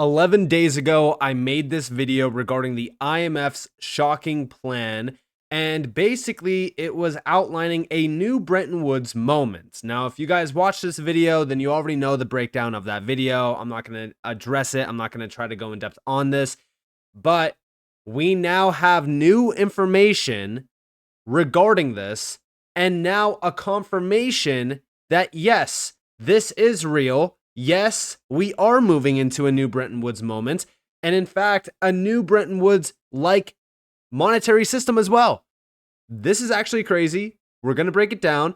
11 days ago, I made this video regarding the IMF's shocking plan, and basically it was outlining a new Bretton Woods moment. Now, if you guys watched this video, then you already know the breakdown of that video. I'm not going to address it. I'm not going to try to go in depth on this, but we now have new information regarding this, and now a confirmation that yes, this is real. Yes, we are moving into a new Bretton Woods moment, and in fact, a new Bretton Woods-like monetary system as well. This is actually crazy. We're going to break it down.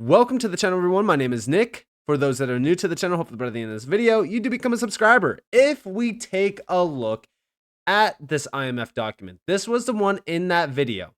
Welcome to the channel, everyone. My name is Nick. For those that are new to the channel, hopefully by the end of this video, you do become a subscriber. If we take a look at this IMF document, this was the one in that video.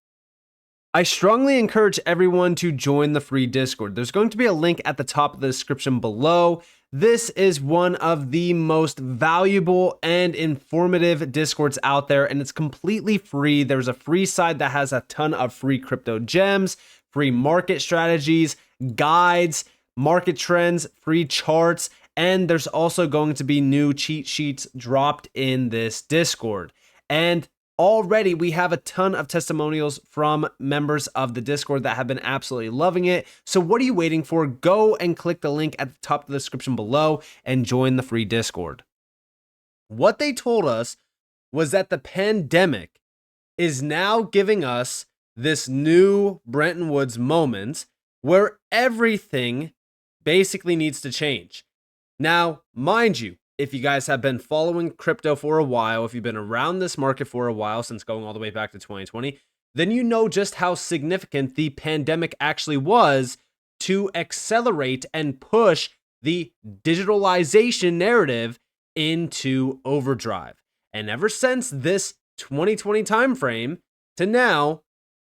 I strongly encourage everyone to join the free Discord. There's going to be a link at the top of the description below. This is one of the most valuable and informative Discords out there, and it's completely free. There's a free side that has a ton of free crypto gems, free market strategies, guides, market trends, free charts, and there's also going to be new cheat sheets dropped in this Discord. And already, we have a ton of testimonials from members of the Discord that have been absolutely loving it. So what are you waiting for? Go and click the link at the top of the description below and join the free Discord. What they told us was that the pandemic is now giving us this new Bretton Woods moment where everything basically needs to change. Now, mind you, if you guys have been following crypto for a while, if you've been around this market for a while, since going all the way back to 2020, then you know just how significant the pandemic actually was to accelerate and push the digitalization narrative into overdrive. And ever since this 2020 timeframe to now,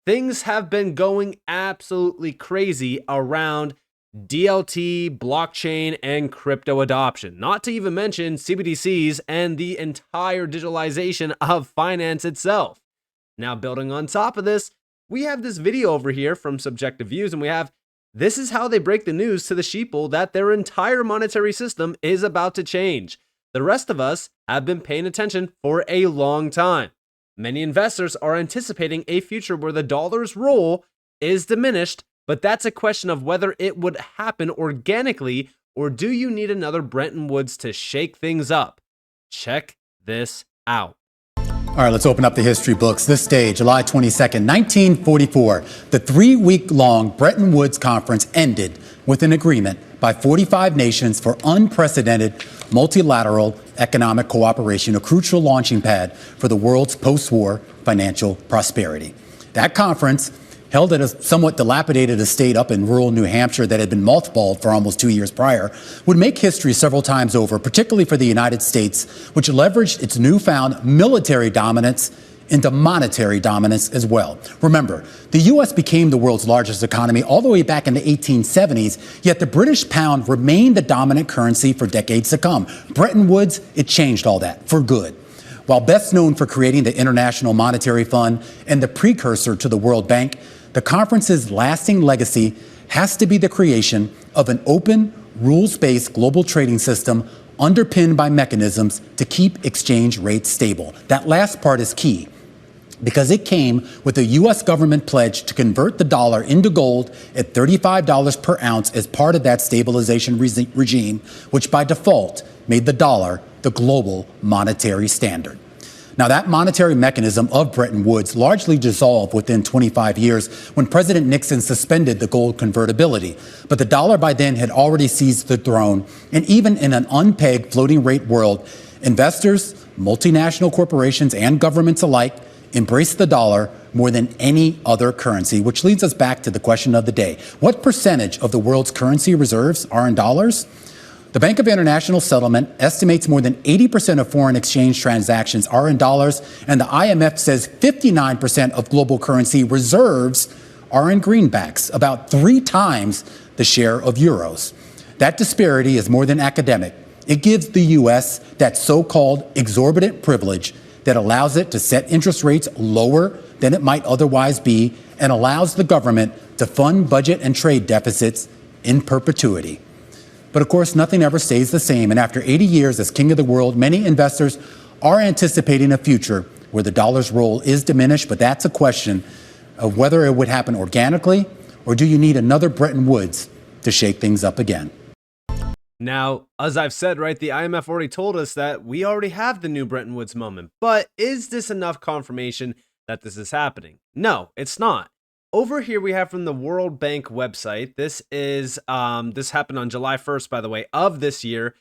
things have been going absolutely crazy around DLT, blockchain, and crypto adoption, not to even mention CBDCs and the entire digitalization of finance itself. Now, building on top of this, we have this video over here from Subjective Views, and this is how they break the news to the sheeple that their entire monetary system is about to change. The rest of us have been paying attention for a long time. Many investors are anticipating a future where the dollar's role is diminished, but that's a question of whether it would happen organically, or do you need another Bretton Woods to shake things up? Check this out. All right, let's open up the history books. This day, July 22nd, 1944, the 3-week-long Bretton Woods Conference ended with an agreement by 45 nations for unprecedented multilateral economic cooperation, a crucial launching pad for the world's post-war financial prosperity. That conference, held at a somewhat dilapidated estate up in rural New Hampshire that had been mothballed for almost 2 years prior, would make history several times over, particularly for the United States, which leveraged its newfound military dominance into monetary dominance as well. Remember, the U.S. became the world's largest economy all the way back in the 1870s, yet the British pound remained the dominant currency for decades to come. Bretton Woods, it changed all that for good. While best known for creating the International Monetary Fund and the precursor to the World Bank, the conference's lasting legacy has to be the creation of an open, rules-based global trading system underpinned by mechanisms to keep exchange rates stable. That last part is key because it came with a U.S. government pledge to convert the dollar into gold at $35 per ounce as part of that stabilization regime, which by default made the dollar the global monetary standard. Now, that monetary mechanism of Bretton Woods largely dissolved within 25 years when President Nixon suspended the gold convertibility. But the dollar by then had already seized the throne. And even in an unpegged floating rate world, investors, multinational corporations, and governments alike embraced the dollar more than any other currency, which leads us back to the question of the day. What percentage of the world's currency reserves are in dollars? The Bank of International Settlement estimates more than 80% of foreign exchange transactions are in dollars, and the IMF says 59% of global currency reserves are in greenbacks, about 3 times the share of euros. That disparity is more than academic. It gives the U.S. that so-called exorbitant privilege that allows it to set interest rates lower than it might otherwise be and allows the government to fund budget and trade deficits in perpetuity. But of course, nothing ever stays the same. And after 80 years as king of the world, many investors are anticipating a future where the dollar's role is diminished. But that's a question of whether it would happen organically, or do you need another Bretton Woods to shake things up again? Now, as I've said, right, the IMF already told us that we already have the new Bretton Woods moment. But is this enough confirmation that this is happening? No, it's not. Over here we have from the World Bank website. This is this happened on July 1st, by the way, of this year.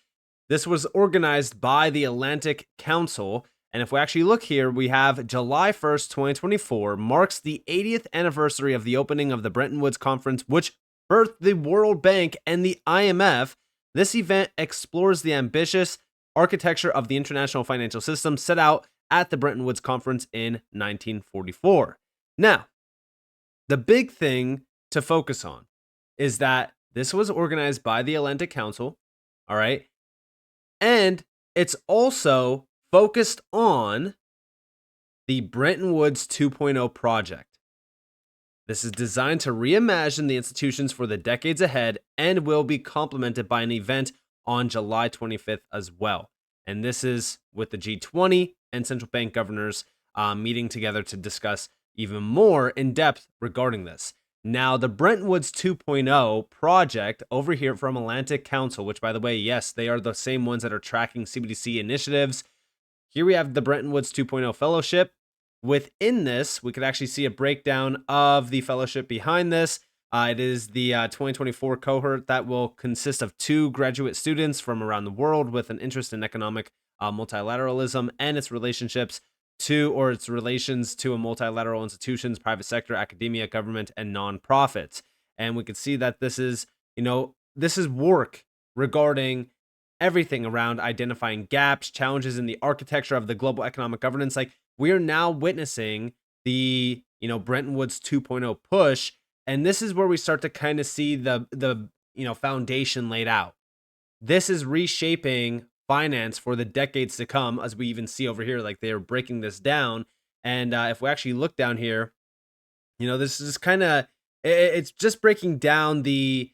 This was organized by the Atlantic Council. And if we actually look here, we have July 1st, 2024 marks the 80th anniversary of the opening of the Bretton Woods Conference, which birthed the World Bank and the IMF. This event explores the ambitious architecture of the international financial system set out at the Bretton Woods Conference in 1944. Now, the big thing to focus on is that this was organized by the Atlantic Council, all right? And it's also focused on the Bretton Woods 2.0 project. This is designed to reimagine the institutions for the decades ahead and will be complemented by an event on July 25th as well. And this is with the G20 and central bank governors meeting together to discuss even more in depth regarding this. Now, the Bretton Woods 2.0 project over here from Atlantic Council, which, by the way, yes, they are the same ones that are tracking CBDC initiatives. Here we have the Bretton Woods 2.0 Fellowship. Within this, we could actually see a breakdown of the fellowship behind this. It is the 2024 cohort that will consist of 2 graduate students from around the world with an interest in economic multilateralism and its relationships its relations to a multilateral institutions, private sector, academia, government, and nonprofits. And we can see that this is work regarding everything around identifying gaps, challenges in the architecture of the global economic governance. Like, we are now witnessing the, Bretton Woods 2.0 push. And this is where we start to kind of see the foundation laid out. This is reshaping finance for the decades to come, as we even see over here, like they are breaking this down. And if we actually look down here, this is kind of, it's just breaking down the,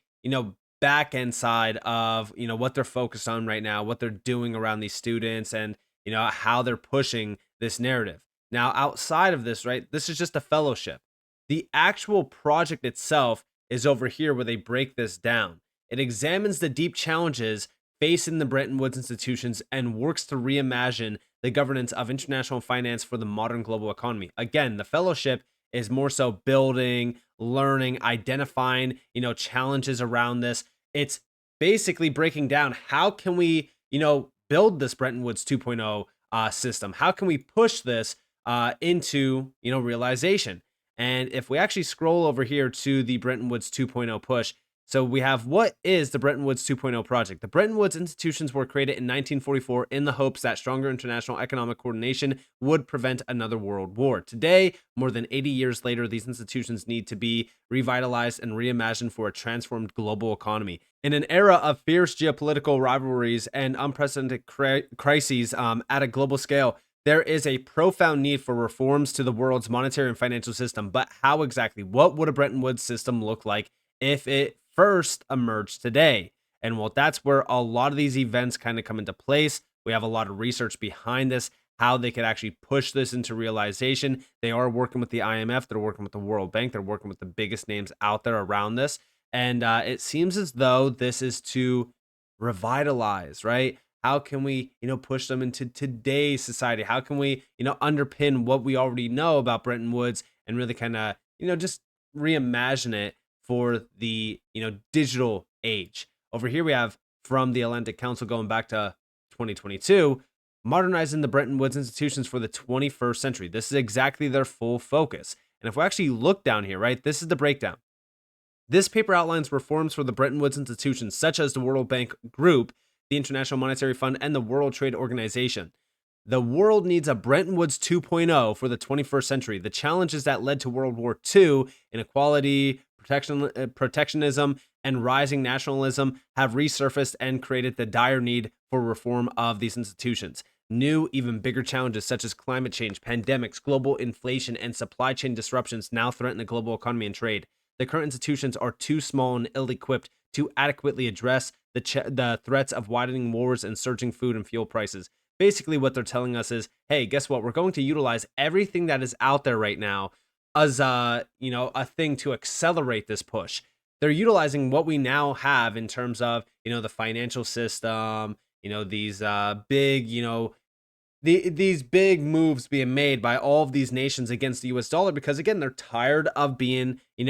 back end side of, what they're focused on right now, what they're doing around these students, and, how they're pushing this narrative. Now, outside of this, right, this is just a fellowship. The actual project itself is over here where they break this down. It examines the deep challenges facing the Bretton Woods institutions and works to reimagine the governance of international finance for the modern global economy. Again, the fellowship is more so building, learning, identifying, challenges around this. It's basically breaking down how can we, build this Bretton Woods 2.0 system? How can we push this into, realization? And if we actually scroll over here to the Bretton Woods 2.0 push, so we have, what is the Bretton Woods 2.0 project? The Bretton Woods institutions were created in 1944 in the hopes that stronger international economic coordination would prevent another world war. Today, more than 80 years later, these institutions need to be revitalized and reimagined for a transformed global economy. In an era of fierce geopolitical rivalries and unprecedented crises at a global scale, there is a profound need for reforms to the world's monetary and financial system. But how exactly? What would a Bretton Woods system look like if it first emerged today? And well, that's where a lot of these events kind of come into place. We have a lot of research behind this, how they could actually push this into realization. They are working with the IMF, they're working with the World Bank, they're working with the biggest names out there around this. And it seems as though this is to revitalize, right? How can we, push them into today's society? How can we, underpin what we already know about Bretton Woods and really kind of, just reimagine it for the, digital age? Over here we have from the Atlantic Council going back to 2022, modernizing the Bretton Woods institutions for the 21st century. This is exactly their full focus. And if we actually look down here, right, this is the breakdown. This paper outlines reforms for the Bretton Woods institutions, such as the World Bank Group, the International Monetary Fund, and the World Trade Organization. The world needs a Bretton Woods 2.0 for the 21st century. The challenges that led to World War II, inequality, protectionism, and rising nationalism have resurfaced and created the dire need for reform of these institutions. New, even bigger challenges such as climate change, pandemics, global inflation, and supply chain disruptions now threaten the global economy and trade. The current institutions are too small and ill-equipped to adequately address the threats of widening wars and surging food and fuel prices. Basically, what they're telling us is, hey, guess what? We're going to utilize everything that is out there right now as a thing to accelerate this push. They're utilizing what we now have in terms of, the financial system, these big, these big moves being made by all of these nations against the US dollar, because again, they're tired of being, in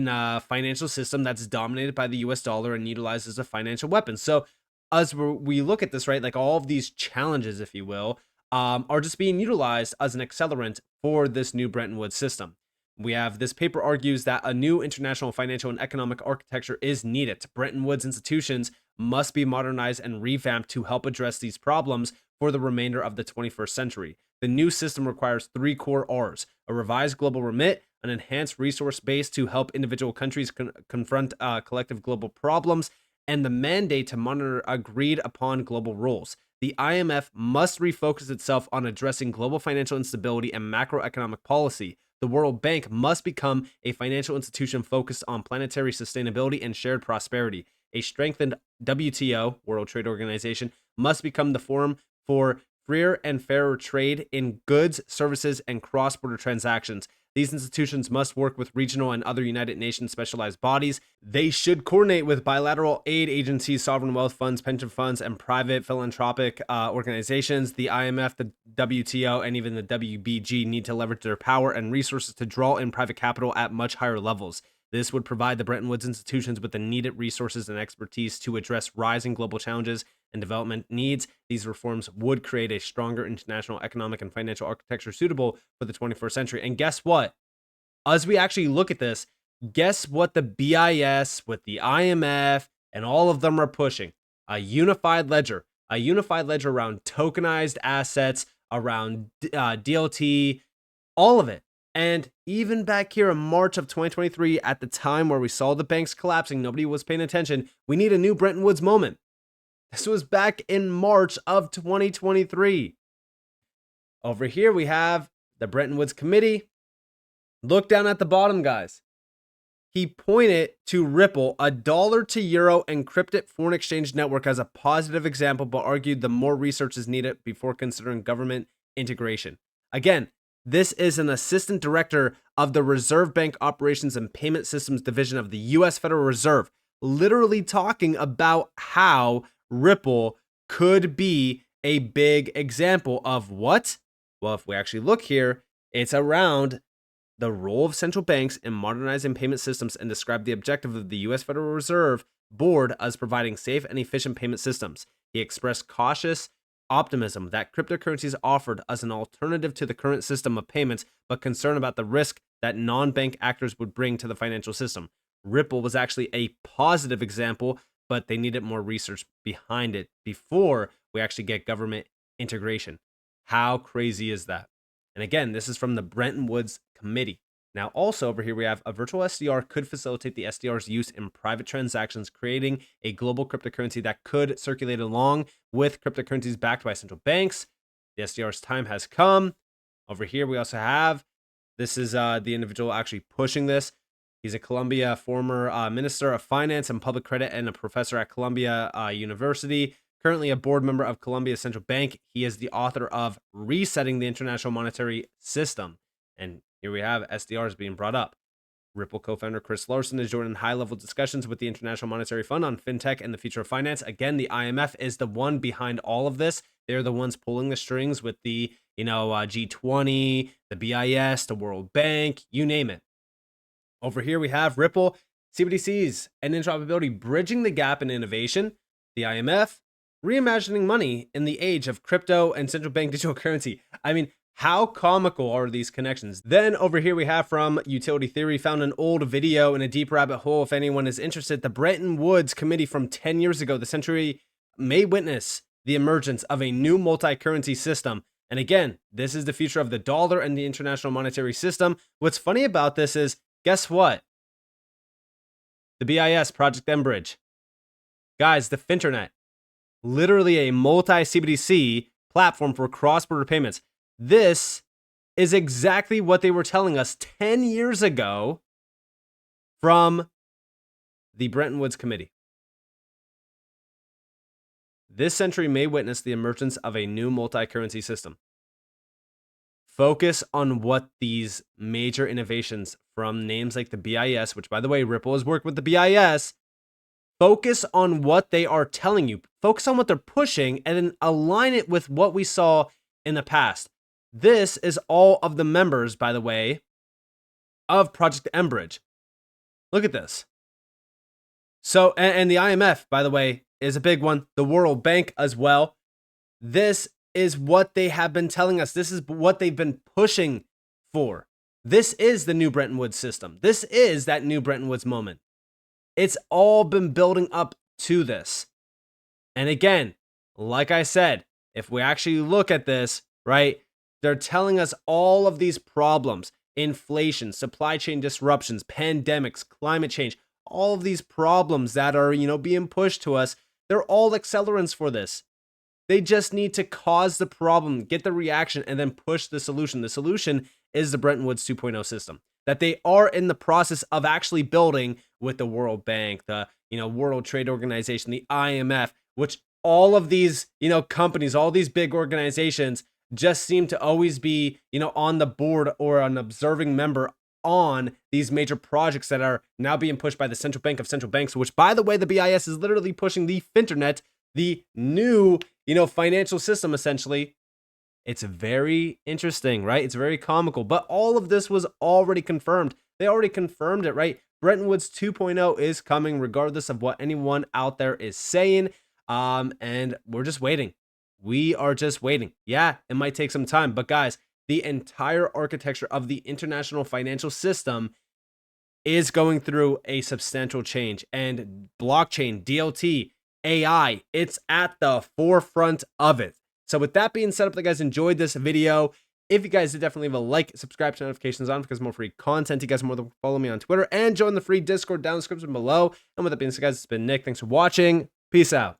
a financial system that's dominated by the US dollar and utilized as a financial weapon. So as we look at this, right, like all of these challenges, if you will, are just being utilized as an accelerant for this new Bretton Woods system. We have this paper argues that a new international financial and economic architecture is needed. Bretton Woods institutions must be modernized and revamped to help address these problems for the remainder of the 21st century. The new system requires 3 core R's: a revised global remit, an enhanced resource base to help individual countries confront collective global problems, and the mandate to monitor agreed upon global rules. The IMF must refocus itself on addressing global financial instability and macroeconomic policy. The World Bank must become a financial institution focused on planetary sustainability and shared prosperity. A strengthened WTO, World Trade Organization, must become the forum for freer and fairer trade in goods, services, and cross-border transactions. These institutions must work with regional and other United Nations specialized bodies. They should coordinate with bilateral aid agencies, sovereign wealth funds, pension funds, and private philanthropic organizations. The IMF, the WTO, and even the WBG need to leverage their power and resources to draw in private capital at much higher levels. This would provide the Bretton Woods institutions with the needed resources and expertise to address rising global challenges and development needs. These reforms would create a stronger international economic and financial architecture suitable for the 21st century. And guess what? As we actually look at this, guess what the BIS with the IMF and all of them are pushing? A unified ledger around tokenized assets, around DLT, all of it. And even back here in March of 2023, at the time where we saw the banks collapsing, nobody was paying attention. We need a new Bretton Woods moment. This was back in March of 2023. Over here, we have the Bretton Woods Committee. Look down at the bottom, guys. He pointed to Ripple, a dollar to euro encrypted foreign exchange network, as a positive example, but argued the more research is needed before considering government integration. Again, this is an assistant director of the Reserve Bank Operations and Payment Systems Division of the U.S. Federal Reserve, literally talking about how Ripple could be a big example of what? Well, if we actually look here, it's around the role of central banks in modernizing payment systems and describe the objective of the U.S. Federal Reserve Board as providing safe and efficient payment systems. He expressed cautious optimism that cryptocurrencies offered as an alternative to the current system of payments, but concern about the risk that non-bank actors would bring to the financial system. Ripple was actually a positive example, but they needed more research behind it before we actually get government integration. How crazy is that? And again, this is from the Bretton Woods Committee. Now, also over here, we have a virtual SDR could facilitate the SDR's use in private transactions, creating a global cryptocurrency that could circulate along with cryptocurrencies backed by central banks. The SDR's time has come. Over here, we also have, this is the individual actually pushing this. He's a Columbia former Minister of Finance and Public Credit and a professor at Columbia University. Currently a board member of Columbia Central Bank. He is the author of Resetting the International Monetary System. And here we have SDRs being brought up. Ripple co-founder Chris Larsen is joining high-level discussions with the International Monetary Fund on fintech and the future of finance. Again, the IMF is the one behind all of this. They're the ones pulling the strings with the, G20, the BIS, the World Bank, you name it. Over here we have Ripple, CBDCs, and interoperability bridging the gap in innovation. The IMF, reimagining money in the age of crypto and central bank digital currency. I mean, how comical are these connections? Then over here we have from Utility Theory, found an old video in a deep rabbit hole. If anyone is interested, the Bretton Woods Committee from 10 years ago, the century may witness the emergence of a new multi-currency system. And again, this is the future of the dollar and the international monetary system. What's funny about this is, guess what? The BIS, Project Enbridge. Guys, the Finternet. Literally a multi-CBDC platform for cross-border payments. This is exactly what they were telling us 10 years ago from the Bretton Woods Committee. This century may witness the emergence of a new multi-currency system. Focus on what these major innovations from names like the BIS, which by the way, Ripple has worked with the BIS. Focus on what they are telling you. Focus on what they're pushing and then align it with what we saw in the past. This is all of the members, by the way, of Project Enbridge. Look at this. So, and the IMF, by the way, is a big one. The World Bank as well. This is what they have been telling us. This is what they've been pushing for. This is the new Bretton Woods system. This is that new Bretton Woods moment. It's all been building up to this. And again, like I said, if we actually look at this, right, they're telling us all of these problems, inflation, supply chain disruptions, pandemics, climate change, all of these problems that are, being pushed to us, they're all accelerants for this. They just need to cause the problem, get the reaction, and then push the solution. The solution is the Bretton Woods 2.0 system that they are in the process of actually building with the World Bank, the World Trade Organization, the IMF, which all of these companies, all these big organizations just seem to always be on the board or an observing member on these major projects that are now being pushed by the central bank of central banks, which by the way, the BIS is literally pushing the Finternet, the new financial system essentially. It's very interesting, right? It's very comical, but all of this was already confirmed. They already confirmed it, right? Bretton Woods 2.0 is coming regardless of what anyone out there is saying. And we're just waiting. We are just waiting. Yeah, it might take some time, but guys, the entire architecture of the international financial system is going through a substantial change, and blockchain, DLT, AI, it's at the forefront of it. So with that being said, if you guys enjoyed this video, if you guys did, definitely leave a like, subscribe, turn notifications on because more free content. You guys are more than follow me on Twitter and join the free Discord down in the description below. And with that being said, guys, it's been Nick. Thanks for watching. Peace out.